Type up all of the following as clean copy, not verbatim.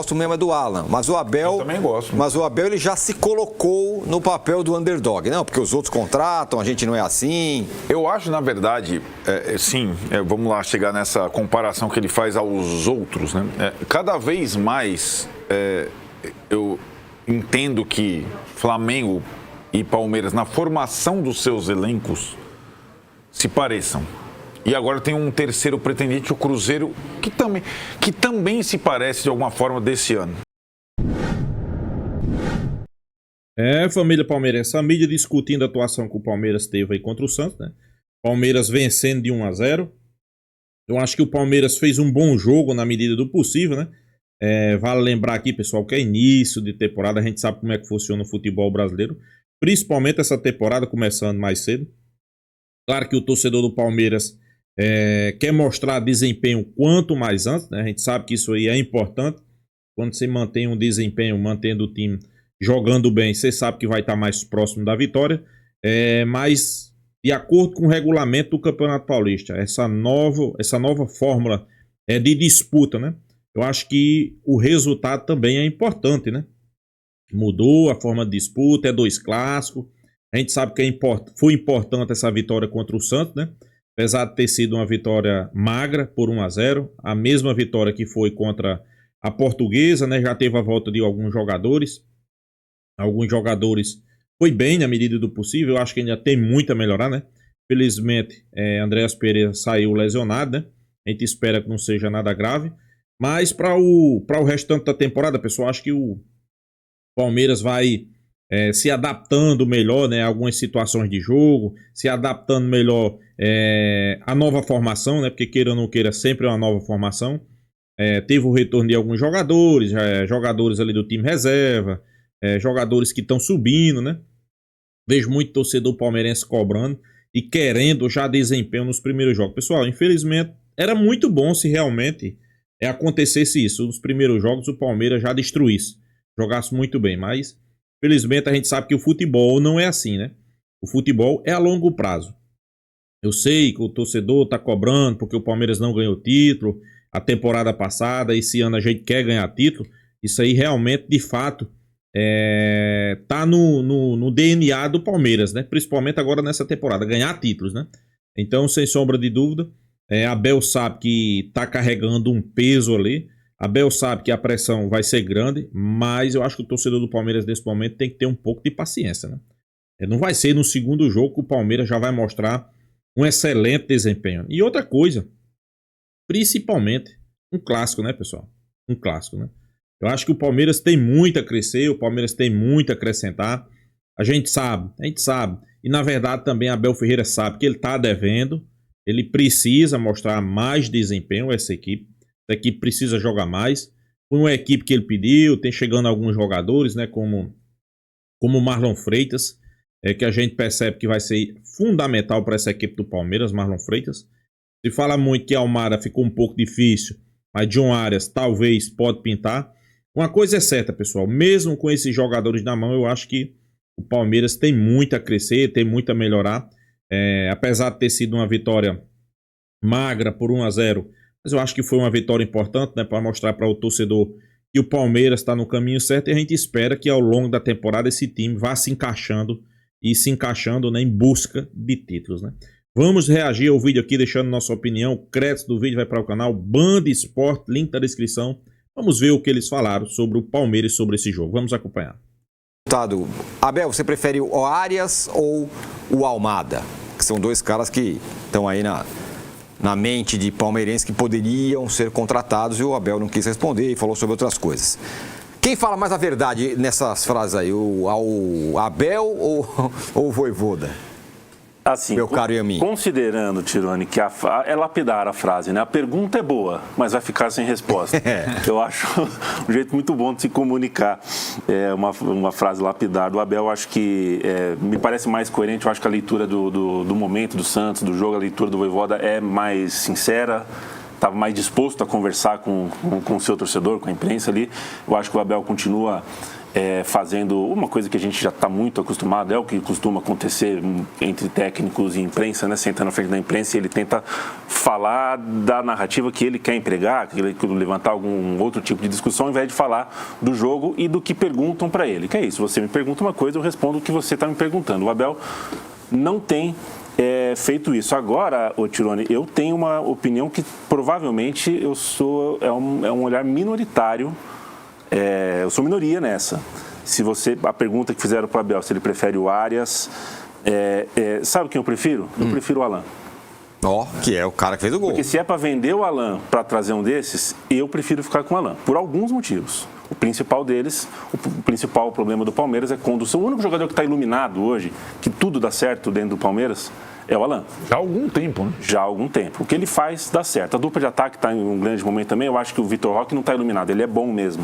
gosto mesmo é do Alan, mas o Abel... Eu também gosto. Mas o Abel ele já se colocou no papel do underdog, não? Porque os outros contratam, a gente não é assim. Eu acho, na verdade, sim, vamos lá chegar nessa comparação que ele faz aos outros, né? Cada vez mais eu entendo que Flamengo e Palmeiras, na formação dos seus elencos, se pareçam. E agora tem um terceiro pretendente, o Cruzeiro, que também se parece de alguma forma desse ano. Família palmeirense, a mídia discutindo a atuação que o Palmeiras teve aí contra o Santos, né? Palmeiras vencendo de 1-0. Eu acho que o Palmeiras fez um bom jogo na medida do possível, né? Vale lembrar aqui, pessoal, que é início de temporada, a gente sabe como é que funciona o futebol brasileiro, principalmente essa temporada começando mais cedo. Claro que o torcedor do Palmeiras quer mostrar desempenho quanto mais antes, né? A gente sabe que isso aí é importante. Quando você mantém um desempenho, mantendo o time jogando bem, você sabe que vai estar mais próximo da vitória. Mas, de acordo com o regulamento do Campeonato Paulista, essa nova fórmula de disputa, né? Eu acho que o resultado também é importante, né? Mudou a forma de disputa, 2 clássicos. A gente sabe que foi importante essa vitória contra o Santos, né? Apesar de ter sido uma vitória magra por 1-0, a mesma vitória que foi contra a Portuguesa, né? Já teve a volta de alguns jogadores. Alguns jogadores foi bem na medida do possível. Eu acho que ainda tem muito a melhorar, né? Felizmente, Andreas Pereira saiu lesionado, né? A gente espera que não seja nada grave. Mas para o restante da temporada, pessoal, acho que o Palmeiras vai se adaptando melhor, né, a algumas situações de jogo, se adaptando melhor à nova formação, né, porque queira ou não queira, sempre é uma nova formação. Teve o retorno de alguns jogadores, jogadores ali do time reserva, jogadores que estão subindo, né. Vejo muito torcedor palmeirense cobrando e querendo já desempenho nos primeiros jogos. Pessoal, infelizmente, era muito bom se realmente acontecesse isso. Nos primeiros jogos o Palmeiras já destruísse, jogasse muito bem, mas felizmente a gente sabe que o futebol não é assim, né? O futebol é a longo prazo. Eu sei que o torcedor tá cobrando porque o Palmeiras não ganhou título a temporada passada, esse ano a gente quer ganhar título. Isso aí realmente, de fato, tá no DNA do Palmeiras, né? Principalmente agora nessa temporada, ganhar títulos, né? Então, sem sombra de dúvida, Abel sabe que tá carregando um peso ali. Abel sabe que a pressão vai ser grande, mas eu acho que o torcedor do Palmeiras nesse momento tem que ter um pouco de paciência, né? Não vai ser no segundo jogo que o Palmeiras já vai mostrar um excelente desempenho. E outra coisa, principalmente um clássico, né, pessoal? Um clássico, né? Eu acho que o Palmeiras tem muito a crescer, o Palmeiras tem muito a acrescentar. A gente sabe. E na verdade também Abel Ferreira sabe que ele está devendo, ele precisa mostrar mais desempenho a essa equipe. A equipe precisa jogar mais. Foi uma equipe que ele pediu, tem chegando alguns jogadores, né, como o Marlon Freitas, que a gente percebe que vai ser fundamental para essa equipe do Palmeiras, Marlon Freitas. Se fala muito que Almada ficou um pouco difícil, mas John Arias talvez pode pintar. Uma coisa é certa, pessoal, mesmo com esses jogadores na mão, eu acho que o Palmeiras tem muito a crescer, tem muito a melhorar. Apesar de ter sido uma vitória magra por 1-0, mas eu acho que foi uma vitória importante, né, para mostrar para o torcedor que o Palmeiras está no caminho certo, e a gente espera que ao longo da temporada esse time vá se encaixando, né, em busca de títulos, né. Vamos reagir ao vídeo aqui, deixando nossa opinião. O crédito do vídeo vai para o canal Band Sport, link na descrição. Vamos ver o que eles falaram sobre o Palmeiras e sobre esse jogo. Vamos acompanhar. Abel, você prefere o Arias ou o Almada? Que são 2 caras que estão aí na mente de palmeirenses que poderiam ser contratados, e o Abel não quis responder e falou sobre outras coisas. Quem fala mais a verdade nessas frases aí, o Abel ou o Vojvoda? Assim, meu caro Yamin, considerando, Tironi, que é lapidar a frase, né? A pergunta é boa, mas vai ficar sem resposta. Eu acho um jeito muito bom de se comunicar. Uma frase lapidar do Abel, eu acho que me parece mais coerente. Eu acho que a leitura do momento do Santos, do jogo, a leitura do Vojvoda é mais sincera. Estava mais disposto a conversar com o seu torcedor, com a imprensa ali. Eu acho que o Abel continua fazendo uma coisa que a gente já está muito acostumado, é o que costuma acontecer entre técnicos e imprensa, né? Senta na frente da imprensa e ele tenta falar da narrativa que ele quer empregar, que ele quer levantar algum outro tipo de discussão, ao invés de falar do jogo e do que perguntam para ele. Que é isso, você me pergunta uma coisa, eu respondo o que você está me perguntando. O Abel não tem feito isso. Agora, Tironi, eu tenho uma opinião que provavelmente é um olhar minoritário. Eu sou minoria nessa. A pergunta que fizeram para o Abel, se ele prefere o Arias, sabe quem eu prefiro? Eu prefiro o Alan. Que é o cara que fez o gol. Porque se é para vender o Alan para trazer um desses, eu prefiro ficar com o Alan, por alguns motivos. O principal deles, o principal problema do Palmeiras é condução. O único jogador que está iluminado hoje, que tudo dá certo dentro do Palmeiras, é o Alan. Já há algum tempo, né? Já há algum tempo. O que ele faz dá certo. A dupla de ataque está em um grande momento também. Eu acho que o Vitor Roque não está iluminado. Ele é bom mesmo.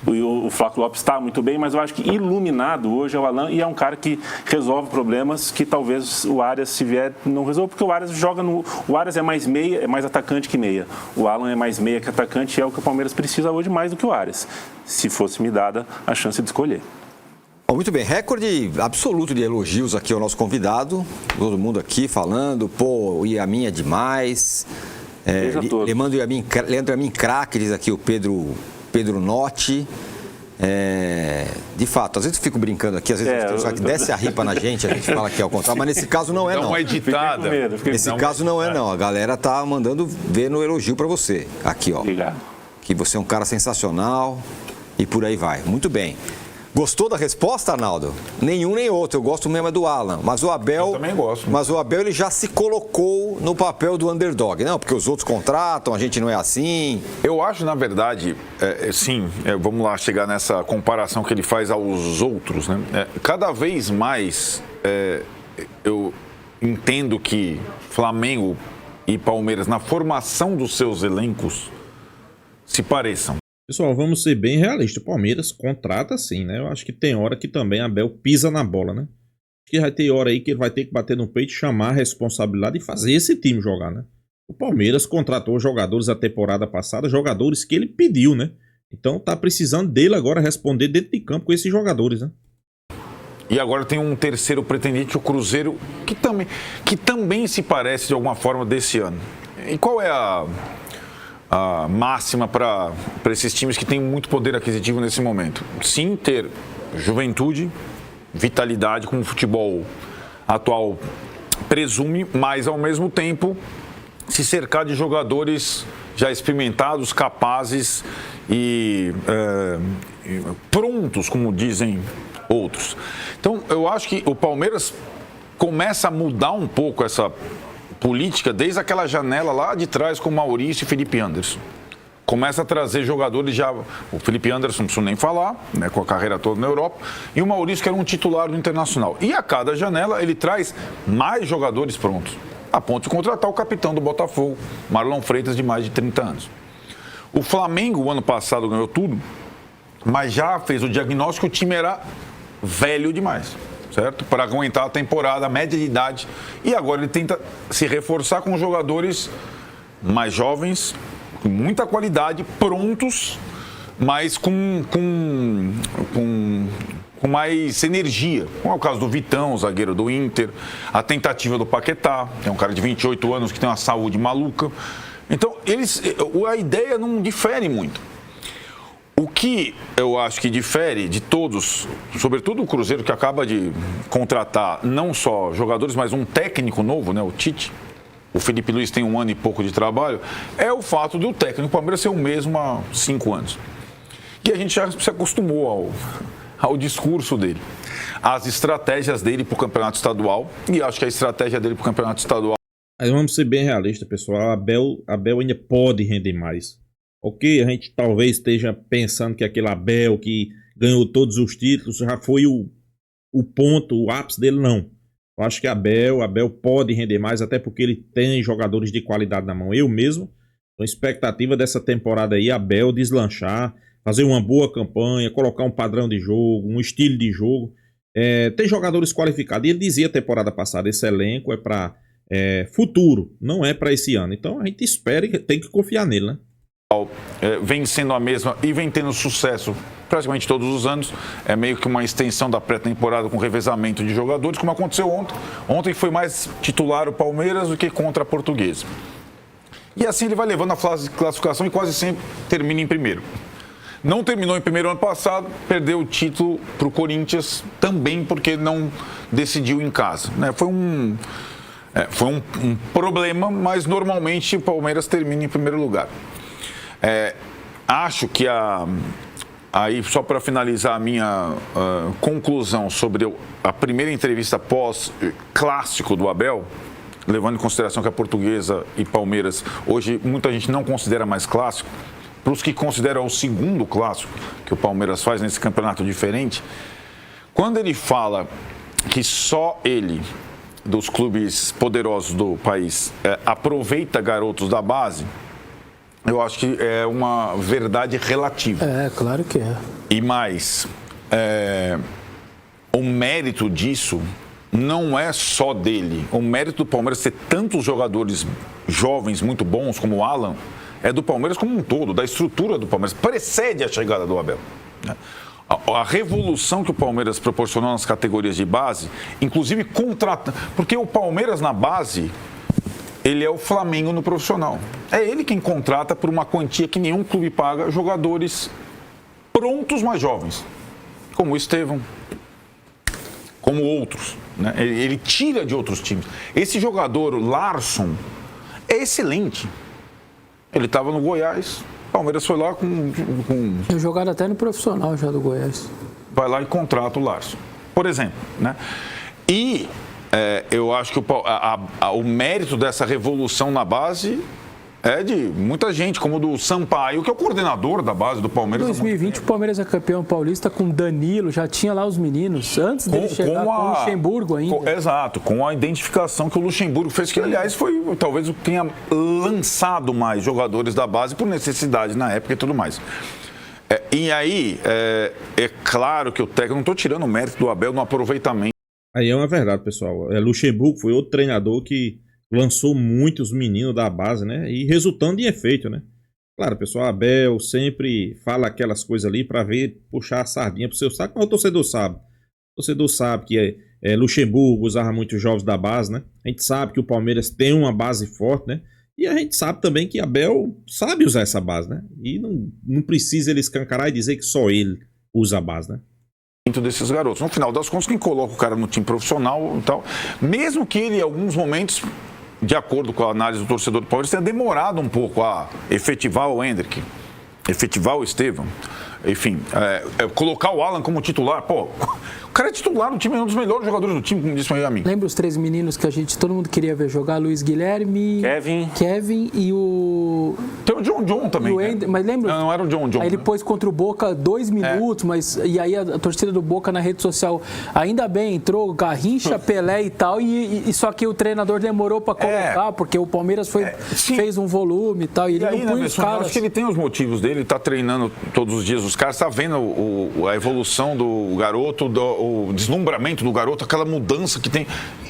O Flávio Lopes está muito bem, mas eu acho que iluminado hoje é o Alan e é um cara que resolve problemas que talvez o Arias, se vier, não resolva, porque o Arias joga no... O Arias é mais meia, é mais atacante que meia. O Alan é mais meia que atacante e é o que o Palmeiras precisa hoje mais do que o Arias, se fosse me dada a chance de escolher. Muito bem, recorde absoluto de elogios aqui ao nosso convidado, todo mundo aqui falando, o Yamin é demais, Leandro Yamin craque, diz aqui o Pedro Notti. De fato, às vezes eu fico brincando aqui, às vezes tem pessoal que desce a ripa na gente, a gente fala que é ao contrário, mas nesse caso não é não. Dá uma editada. Nesse caso não é não, a galera tá mandando ver no elogio para você, aqui ó. Obrigado. Que você é um cara sensacional e por aí vai, muito bem. Gostou da resposta, Arnaldo? Nenhum nem outro. Eu gosto mesmo do Alan. Mas o Abel. Eu também gosto. Mas o Abel ele já se colocou no papel do underdog. Não, porque os outros contratam, a gente não é assim. Eu acho, na verdade, sim, vamos lá chegar nessa comparação que ele faz aos outros, né? Cada vez mais eu entendo que Flamengo e Palmeiras, na formação dos seus elencos, se pareçam. Pessoal, vamos ser bem realistas. O Palmeiras contrata sim, né? Eu acho que tem hora que também a Abel pisa na bola, né? Acho que vai ter hora aí que ele vai ter que bater no peito, chamar a responsabilidade e fazer esse time jogar, né? O Palmeiras contratou jogadores a temporada passada, jogadores que ele pediu, né? Então tá precisando dele agora responder dentro de campo com esses jogadores, né? E agora tem um terceiro pretendente, o Cruzeiro, que também se parece de alguma forma desse ano. E qual é a máxima para esses times que têm muito poder aquisitivo nesse momento? Sim, ter juventude, vitalidade, como o futebol atual presume, mas ao mesmo tempo se cercar de jogadores já experimentados, capazes e prontos, como dizem outros. Então, eu acho que o Palmeiras começa a mudar um pouco essa política desde aquela janela lá de trás com o Maurício e Felipe Anderson. Começa a trazer jogadores já... O Felipe Anderson, não preciso nem falar, né, com a carreira toda na Europa. E o Maurício, que era um titular do Internacional. E a cada janela, ele traz mais jogadores prontos. A ponto de contratar o capitão do Botafogo, Marlon Freitas, de mais de 30 anos. O Flamengo, o ano passado, ganhou tudo, mas já fez o diagnóstico que o time era velho demais. Certo? Para aguentar a temporada, a média de idade. E agora ele tenta se reforçar com jogadores mais jovens, com muita qualidade, prontos, mas com mais energia. Como é o caso do Vitão, zagueiro do Inter, a tentativa do Paquetá, que é um cara de 28 anos que tem uma saúde maluca. Então, a ideia não difere muito. O que eu acho que difere de todos, sobretudo o Cruzeiro, que acaba de contratar não só jogadores, mas um técnico novo, né, o Tite. O Felipe Luiz tem 1 ano e pouco de trabalho, é o fato do técnico Palmeiras ser o mesmo há 5 anos. E a gente já se acostumou ao discurso dele, às estratégias dele para o campeonato estadual, e acho que a estratégia dele para o campeonato estadual... Mas vamos ser bem realistas, pessoal. Abel ainda pode render mais. Ok, a gente talvez esteja pensando que aquele Abel que ganhou todos os títulos já foi o ponto, o ápice dele, não. Eu acho que Abel pode render mais, até porque ele tem jogadores de qualidade na mão. Eu mesmo, com expectativa dessa temporada aí, Abel deslanchar, fazer uma boa campanha, colocar um padrão de jogo, um estilo de jogo. Tem jogadores qualificados. E ele dizia temporada passada, esse elenco é para futuro, não é para esse ano. Então a gente espera e tem que confiar nele, né? Vem sendo a mesma e vem tendo sucesso praticamente todos os anos. É meio que uma extensão da pré-temporada com revezamento de jogadores, como aconteceu ontem. Ontem foi mais titular o Palmeiras do que contra a Portuguesa. E assim ele vai levando a fase de classificação e quase sempre termina em primeiro. Não terminou em primeiro ano passado, perdeu o título para o Corinthians também porque não decidiu em casa, né? Foi um problema, mas normalmente o Palmeiras termina em primeiro lugar. Acho que aí, só para finalizar a minha conclusão sobre a primeira entrevista pós-clássico do Abel, levando em consideração que a Portuguesa e Palmeiras, hoje muita gente não considera mais clássico, para os que consideram o segundo clássico que o Palmeiras faz nesse campeonato diferente, quando ele fala que só ele, dos clubes poderosos do país, aproveita garotos da base, eu acho que é uma verdade relativa. Claro que é. E mais, o mérito disso não é só dele. O mérito do Palmeiras ter tantos jogadores jovens muito bons como o Alan é do Palmeiras como um todo, da estrutura do Palmeiras. Precede a chegada do Abel, né? A revolução que o Palmeiras proporcionou nas categorias de base, inclusive porque o Palmeiras na base, ele é o Flamengo no profissional. É ele quem contrata por uma quantia que nenhum clube paga jogadores prontos mais jovens, como o Estevão, como outros, né? Ele tira de outros times. Esse jogador, o Larson, é excelente. Ele estava no Goiás, o Palmeiras foi lá com... Eu jogado até no profissional já do Goiás. Vai lá e contrata o Larson, por exemplo, né? E eu acho que o mérito dessa revolução na base é de muita gente, como do Sampaio, que é o coordenador da base do Palmeiras. Em 2020 o Palmeiras é campeão paulista com Danilo, já tinha lá os meninos, antes dele chegar com o Luxemburgo ainda. Exato, com a identificação que o Luxemburgo fez, que aliás foi talvez o que tenha lançado mais jogadores da base por necessidade na época e tudo mais. E aí, é claro que o técnico, não estou tirando o mérito do Abel no aproveitamento. Aí é uma verdade, pessoal. Luxemburgo foi outro treinador que lançou muitos meninos da base, né? E resultando em efeito, né? Claro, pessoal, Abel sempre fala aquelas coisas ali para ver, puxar a sardinha pro seu saco, mas o torcedor sabe. O torcedor sabe que Luxemburgo usava muitos jovens da base, né? A gente sabe que o Palmeiras tem uma base forte, né? E a gente sabe também que Abel sabe usar essa base, né? E não precisa ele escancarar e dizer que só ele usa a base, né? Desses garotos. No final das contas, quem coloca o cara no time profissional e tal, mesmo que ele, em alguns momentos, de acordo com a análise do torcedor do Palmeiras, tenha demorado um pouco a efetivar o Hendrick, efetivar o Estevão, enfim, colocar o Alan como titular. Pô, o cara é titular do time, é um dos melhores jogadores do time, como disse a mim. Lembra os três meninos que todo mundo queria ver jogar? Luiz Guilherme, Kevin e o... Tem o John também. Né? Mas lembra? Não era o John. Aí ele pôs contra o Boca 2 minutos, e aí a torcida do Boca na rede social, ainda bem, entrou Garrincha, Pelé e tal, e só que o treinador demorou para colocar, porque o Palmeiras fez um volume e tal, e ele aí, não põe os caras. Eu acho que ele tem os motivos dele, ele tá treinando todos os dias os caras, tá vendo a evolução do garoto, o deslumbramento do garoto, aquela mudança que tem.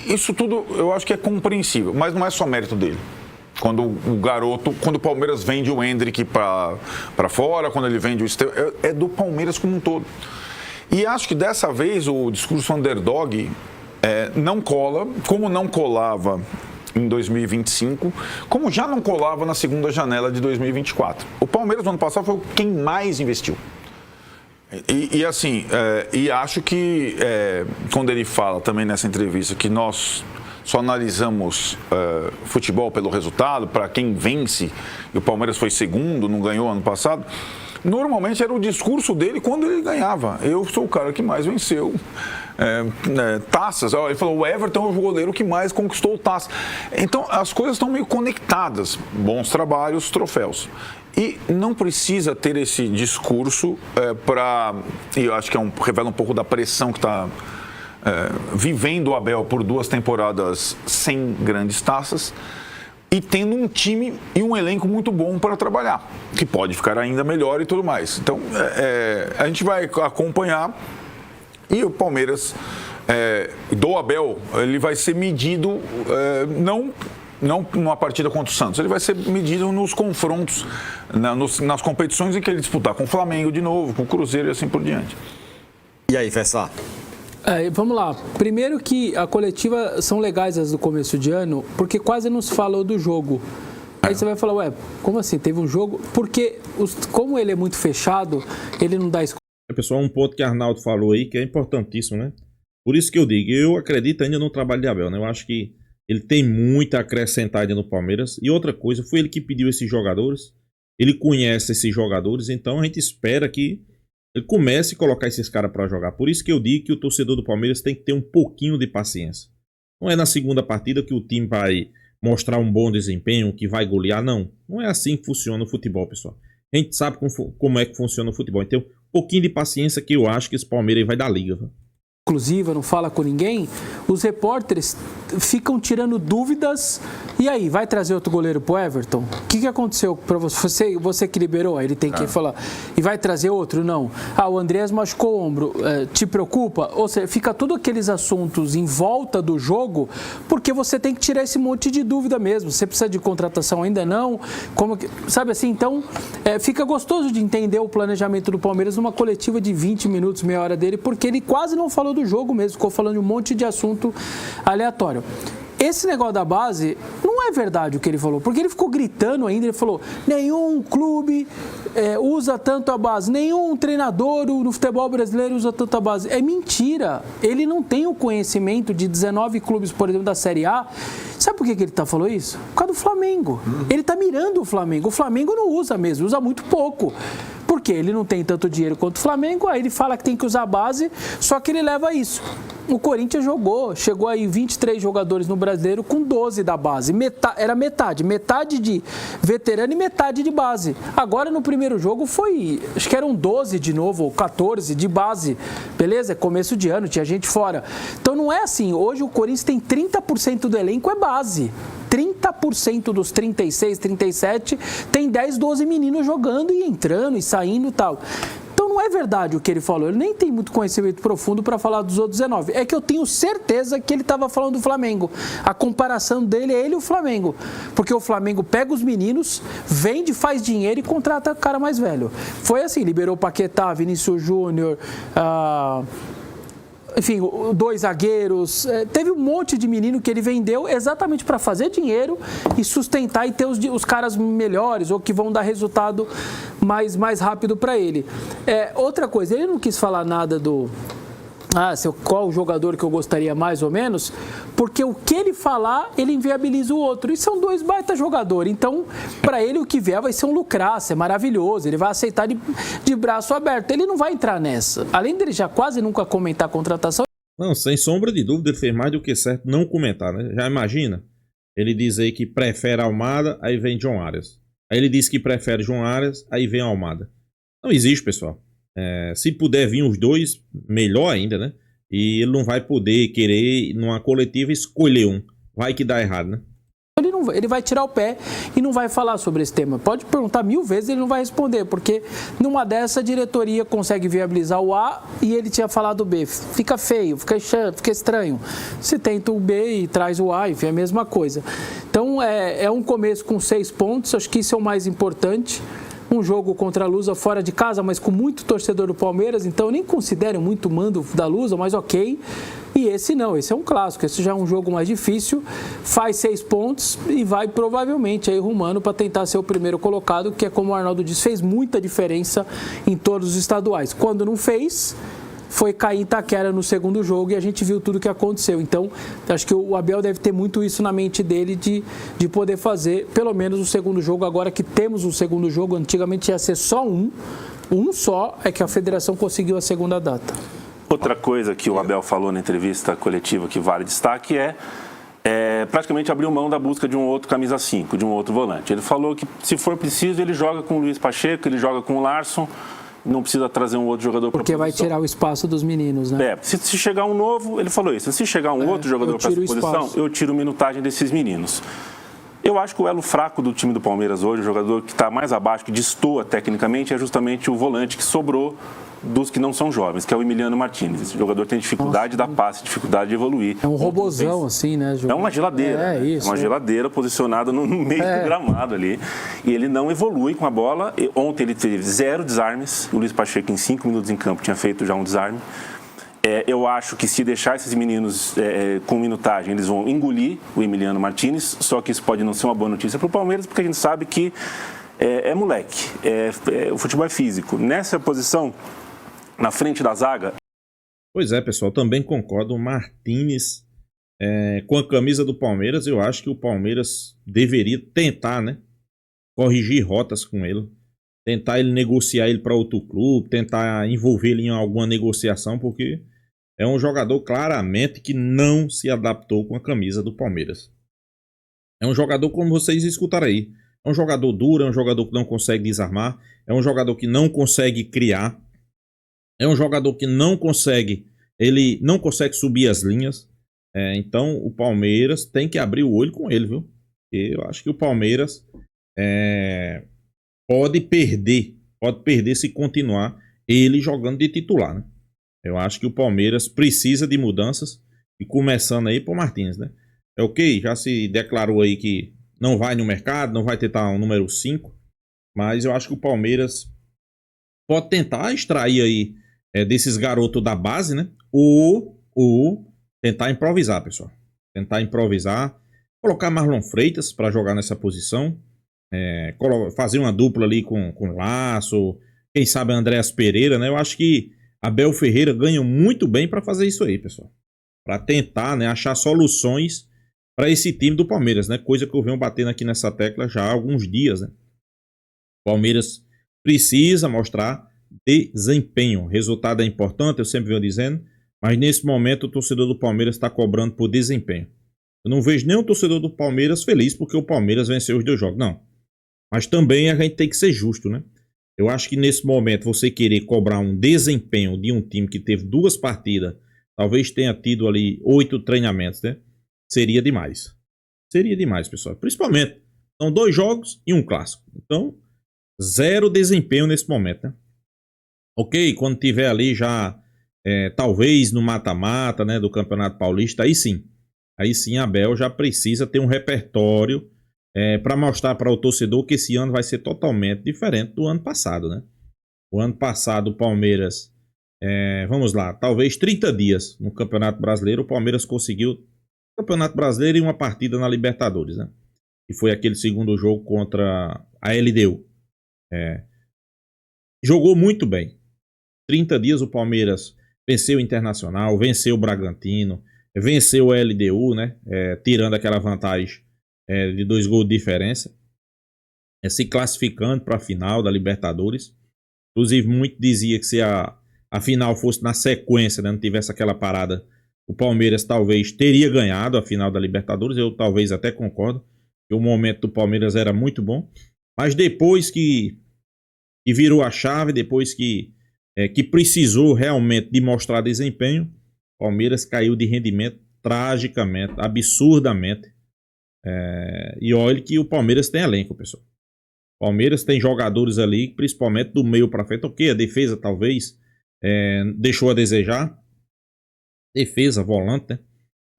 Isso tudo eu acho que é compreensível, mas não é só mérito dele. Quando o Palmeiras vende o Hendrick para fora, quando ele vende o Estevão, é do Palmeiras como um todo. E acho que dessa vez o discurso underdog não cola, como não colava em 2025, como já não colava na segunda janela de 2024. O Palmeiras no ano passado foi quem mais investiu. E assim, e acho que quando ele fala também nessa entrevista que nós só analisamos futebol pelo resultado, para quem vence, e o Palmeiras foi segundo, não ganhou ano passado, normalmente era o discurso dele quando ele ganhava. Eu sou o cara que mais venceu taças. Ele falou, o Everton é o goleiro que mais conquistou taças. Então, as coisas estão meio conectadas. Bons trabalhos, troféus. E não precisa ter esse discurso e eu acho que revela um pouco da pressão que está vivendo o Abel por 2 temporadas sem grandes taças e tendo um time e um elenco muito bom para trabalhar, que pode ficar ainda melhor e tudo mais. Então, a gente vai acompanhar e o Palmeiras do Abel, ele vai ser medido não não numa partida contra o Santos, ele vai ser medido nos confrontos, nas competições em que ele disputar com o Flamengo de novo, com o Cruzeiro e assim por diante. E aí, Fessá? Vamos lá. Primeiro que a coletiva são legais as do começo de ano, porque quase não se falou do jogo. Aí você vai falar, como assim? Teve um jogo? Porque como ele é muito fechado, ele não dá escolha. Pessoal, um ponto que Arnaldo falou aí que é importantíssimo, né? Por isso que eu digo, eu acredito ainda no trabalho de Abel, né? Eu acho que ele tem muito a acrescentar ainda no Palmeiras. E outra coisa, foi ele que pediu esses jogadores. Ele conhece esses jogadores, então a gente espera que ele comece a colocar esses caras para jogar. Por isso que eu digo que o torcedor do Palmeiras tem que ter um pouquinho de paciência. Não é na segunda partida que o time vai mostrar um bom desempenho, que vai golear, não. Não é assim que funciona o futebol, pessoal. A gente sabe como é que funciona o futebol. Então, um pouquinho de paciência que eu acho que esse Palmeiras vai dar liga, viu? Exclusiva, não fala com ninguém, os repórteres ficam tirando dúvidas. E aí, vai trazer outro goleiro pro Everton? O que aconteceu para você? Você que liberou, aí ele tem que falar. E vai trazer outro? Não. O Andrés machucou o ombro. Te preocupa? Ou seja, fica todos aqueles assuntos em volta do jogo, porque você tem que tirar esse monte de dúvida mesmo. Você precisa de contratação ainda não? Sabe assim? Então, fica gostoso de entender o planejamento do Palmeiras numa coletiva de 20 minutos, meia hora dele, porque ele quase não falou do jogo mesmo, ficou falando de um monte de assunto aleatório. Esse negócio da base não é verdade o que ele falou, porque ele ficou gritando ainda, ele falou, nenhum clube usa tanto a base, nenhum treinador no futebol brasileiro usa tanto a base. É mentira, ele não tem o conhecimento de 19 clubes, por exemplo, da Série A. Sabe por que ele falou isso? Por causa do Flamengo. Ele está mirando o Flamengo não usa mesmo, usa muito pouco. Porque ele não tem tanto dinheiro quanto o Flamengo, aí ele fala que tem que usar a base, só que ele leva isso. O Corinthians chegou aí 23 jogadores no Brasileiro com 12 da base. Era metade de veterano e metade de base. Agora no primeiro jogo acho que eram 12 de novo, ou 14 de base. Beleza? É começo de ano, tinha gente fora. Então não é assim, hoje o Corinthians tem 30% do elenco é base. 30% dos 36, 37 tem 10, 12 meninos jogando e entrando e saindo e tal. Então não é verdade o que ele falou, ele nem tem muito conhecimento profundo para falar dos outros 19. É que eu tenho certeza que ele estava falando do Flamengo. A comparação dele é ele e o Flamengo. Porque o Flamengo pega os meninos, vende, faz dinheiro e contrata o cara mais velho. Foi assim, liberou o Paquetá, Vinícius Júnior, enfim, 2 zagueiros, teve um monte de menino que ele vendeu exatamente para fazer dinheiro e sustentar e ter os caras melhores ou que vão dar resultado mais rápido para ele. Outra coisa, ele não quis falar nada qual o jogador que eu gostaria mais ou menos, porque o que ele falar, ele inviabiliza o outro. E são 2 baita jogadores. Então, para ele, o que vier vai ser um lucraço, é maravilhoso. Ele vai aceitar de braço aberto. Ele não vai entrar nessa. Além dele já quase nunca comentar a contratação. Não, sem sombra de dúvida, ele fez mais do que certo não comentar, né? Já imagina? Ele diz aí que prefere Almada, aí vem John Arias. Aí ele diz que prefere John Arias, aí vem Almada. Não existe, pessoal. Se puder vir os 2, melhor ainda, né? E ele não vai poder querer, numa coletiva, escolher um. Vai que dá errado, né? Ele vai tirar o pé e não vai falar sobre esse tema. Pode perguntar 1000 vezes, ele não vai responder, porque numa dessa a diretoria consegue viabilizar o A e ele tinha falado o B. Fica feio, fica estranho. Se tenta o B e traz o A, enfim, é a mesma coisa. Então, é um começo com 6 pontos, acho que isso é o mais importante. Um jogo contra a Lusa fora de casa, mas com muito torcedor do Palmeiras, então eu nem considero muito mando da Lusa, mas ok. E esse não, esse é um clássico, esse já é um jogo mais difícil, faz 6 pontos e vai provavelmente aí rumando para tentar ser o primeiro colocado, que é como o Arnaldo disse, fez muita diferença em todos os estaduais. Quando não fez, foi cair em Itaquera no segundo jogo e a gente viu tudo o que aconteceu. Então, acho que o Abel deve ter muito isso na mente dele de poder fazer pelo menos o segundo jogo. Agora que temos um segundo jogo, antigamente ia ser só um só, é que a federação conseguiu a segunda data. Outra coisa que o Abel falou na entrevista coletiva que vale destaque é praticamente abriu mão da busca de um outro camisa 5, de um outro volante. Ele falou que, se for preciso, ele joga com o Luiz Pacheco, ele joga com o Larson, não precisa trazer um outro jogador para a posição. Porque vai tirar o espaço dos meninos, né? Se chegar um novo, ele falou isso, se chegar um outro jogador para essa posição, eu tiro minutagem desses meninos. Eu acho que o elo fraco do time do Palmeiras hoje, o jogador que está mais abaixo, que destoa tecnicamente, é justamente o volante que sobrou dos que não são jovens, que é o Emiliano Martinez. Esse jogador tem dificuldade de dar passe, dificuldade de evoluir. É um robozão, assim, né? É uma geladeira. É isso. É uma geladeira posicionada no meio do gramado ali. E ele não evolui com a bola. Ontem ele teve 0 desarmes. O Luiz Pacheco, em 5 minutos em campo, tinha feito já um desarme. Eu acho que se deixar esses meninos com minutagem, eles vão engolir o Emiliano Martinez, só que isso pode não ser uma boa notícia para o Palmeiras, porque a gente sabe que é moleque, o futebol é físico. Nessa posição, na frente da zaga... Pois é, pessoal, também concordo. O Martinez, com a camisa do Palmeiras, eu acho que o Palmeiras deveria tentar, né, corrigir rotas com ele. Tentar ele negociar ele para outro clube, tentar envolver ele em alguma negociação, porque é um jogador claramente que não se adaptou com a camisa do Palmeiras. É um jogador, como vocês escutaram aí, é um jogador duro, é um jogador que não consegue desarmar, é um jogador que não consegue criar, é um jogador que ele não consegue subir as linhas. Então o Palmeiras tem que abrir o olho com ele, viu? Eu acho que o Palmeiras pode perder se continuar ele jogando de titular, né? Eu acho que o Palmeiras precisa de mudanças, e começando aí por Martins, né? Ok, já se declarou aí que não vai no mercado, não vai tentar um número 5, mas eu acho que o Palmeiras pode tentar extrair aí desses garotos da base, né? Ou tentar improvisar, pessoal. Tentar improvisar, colocar Marlon Freitas para jogar nessa posição, fazer uma dupla ali com Lasso, quem sabe Andréas Pereira, né? Eu acho que Abel Ferreira ganha muito bem para fazer isso aí, pessoal. Para tentar, né, achar soluções para esse time do Palmeiras, né? Coisa que eu venho batendo aqui nessa tecla já há alguns dias, né? O Palmeiras precisa mostrar desempenho. Resultado é importante, eu sempre venho dizendo, mas nesse momento o torcedor do Palmeiras está cobrando por desempenho. Eu não vejo nenhum torcedor do Palmeiras feliz porque o Palmeiras venceu os 2 jogos, não. Mas também a gente tem que ser justo, né? Eu acho que nesse momento você querer cobrar um desempenho de um time que teve 2 partidas, talvez tenha tido ali 8 treinamentos, né? Seria demais. Seria demais, pessoal. Principalmente, são 2 jogos e um clássico. Então, 0 desempenho nesse momento, né? Ok, quando tiver ali já, talvez no mata-mata, né, do Campeonato Paulista, aí sim a Abel já precisa ter um repertório para mostrar para o torcedor que esse ano vai ser totalmente diferente do ano passado, né? O ano passado o Palmeiras, vamos lá, talvez 30 dias no Campeonato Brasileiro, o Palmeiras conseguiu o Campeonato Brasileiro e uma partida na Libertadores, né? E foi aquele segundo jogo contra a LDU. Jogou muito bem. 30 dias o Palmeiras venceu o Internacional, venceu o Bragantino, venceu a LDU, né? Tirando aquela vantagem de 2 gols de diferença, se classificando para a final da Libertadores. Inclusive, muito dizia que se a final fosse na sequência, né, não tivesse aquela parada, o Palmeiras talvez teria ganhado a final da Libertadores. Eu talvez até concordo que o momento do Palmeiras era muito bom, mas depois que virou a chave, depois que precisou realmente de mostrar desempenho, o Palmeiras caiu de rendimento tragicamente, absurdamente. E olha que o Palmeiras tem elenco, pessoal. O Palmeiras tem jogadores ali, principalmente do meio para frente. Ok, a defesa talvez deixou a desejar. Defesa, volante,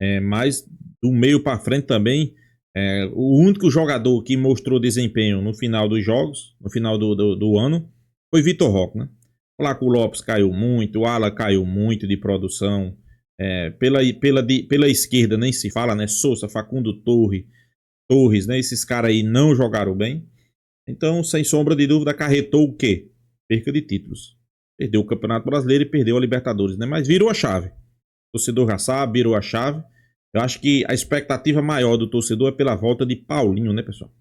né? Mas do meio para frente também. O único jogador que mostrou desempenho no final dos jogos, no final do ano, foi Vitor Roque, né? Flaco Lopes caiu muito, o Ala caiu muito de produção. Pela esquerda nem se fala, né? Souza, Facundo Torres, né? Esses caras aí não jogaram bem. Então, sem sombra de dúvida, acarretou o quê? Perca de títulos. Perdeu o Campeonato Brasileiro e perdeu a Libertadores, né? Mas virou a chave. O torcedor já sabe, virou a chave. Eu acho que a expectativa maior do torcedor é pela volta de Paulinho, né, pessoal?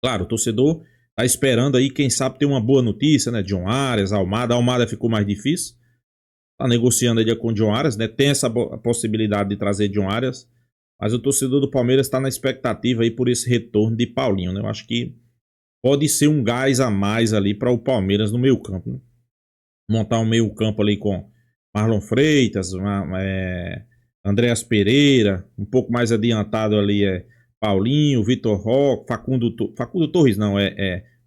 Claro, o torcedor tá esperando aí, quem sabe, ter uma boa notícia, né? John Arias, Almada. A Almada ficou mais difícil. Tá negociando aí com o John Arias, né? Tem essa possibilidade de trazer John Arias. Mas o torcedor do Palmeiras está na expectativa aí por esse retorno de Paulinho, né? Eu acho que pode ser um gás a mais ali para o Palmeiras no meio campo, né? Montar um meio campo ali com Marlon Freitas, Andréas Pereira, um pouco mais adiantado ali Paulinho, Vitor Roque, Facundo Torres não,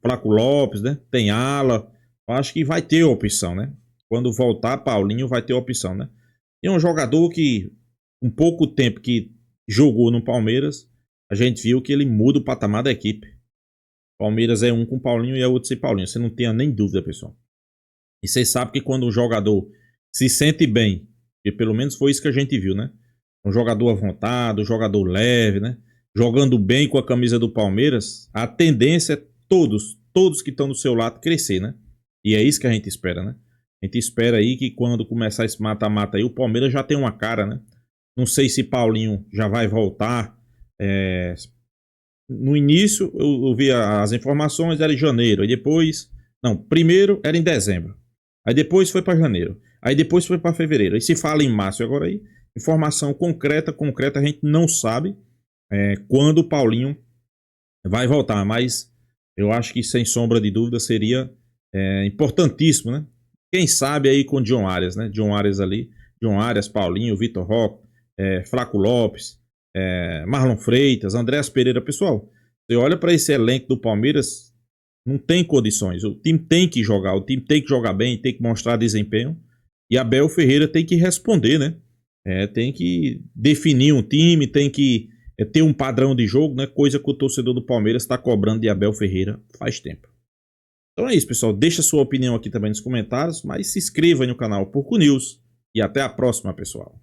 Flaco Lopes, né? Tem Ala. Eu acho que vai ter opção, né? quando voltar Paulinho vai ter opção, né? E é um jogador que, com pouco tempo que jogou no Palmeiras, a gente viu que ele muda o patamar da equipe. Palmeiras é um com Paulinho e é outro sem Paulinho. Você não tenha nem dúvida, pessoal. E vocês sabem que quando um jogador se sente bem, e pelo menos foi isso que a gente viu, né? Um jogador à vontade, um jogador leve, né? Jogando bem com a camisa do Palmeiras, a tendência é todos que estão do seu lado crescer, né? E é isso que a gente espera, né? A gente espera aí que quando começar esse mata-mata aí, o Palmeiras já tem uma cara, né? Não sei se Paulinho já vai voltar. No início, eu vi as informações, era em janeiro. Aí depois... Não, primeiro era em dezembro. Aí depois foi para janeiro. Aí depois foi para fevereiro. Aí se fala em março. Agora aí, informação concreta, a gente não sabe quando o Paulinho vai voltar. Mas eu acho que, sem sombra de dúvida, seria importantíssimo, né? Quem sabe aí com John Arias, né? John Arias ali. John Arias, Paulinho, Vitor Roque, Flaco Lopes, Marlon Freitas, Andréas Pereira. Pessoal, você olha para esse elenco do Palmeiras, não tem condições. O time tem que jogar, o time tem que jogar bem, tem que mostrar desempenho. E Abel Ferreira tem que responder, né? Tem que definir um time, tem que ter um padrão de jogo, né? Coisa que o torcedor do Palmeiras está cobrando de Abel Ferreira faz tempo. Então é isso, pessoal. Deixa sua opinião aqui também nos comentários, mas se inscreva aí no canal Porco News e até a próxima, pessoal.